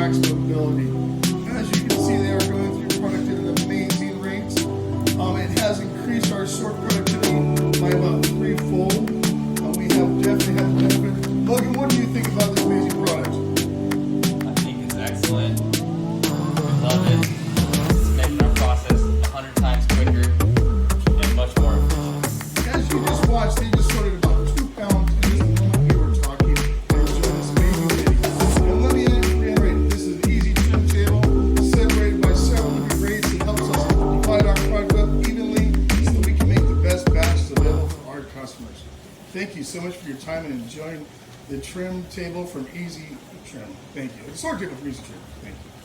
maximum ability. And as you can see, they are going through product at an amazing rate. It has increased our sort productivity by about threefold. We have definitely had the benefit. Logan, what do you think about this amazing product? I think it's excellent. I love it. It's making our process 100 times quicker and much more efficient. As you just watched, they just sorted about 2 pounds in just the moment we were talking and showing this amazing video. And let me reiterate, this is an easy trim table separated by several different grades. It helps us divide our product up evenly so that we can make the best batches available for our customers. Thank you so much for your time and enjoying the trim table from Eztrim. Thank you. The sort table from Eztrim. Thank you.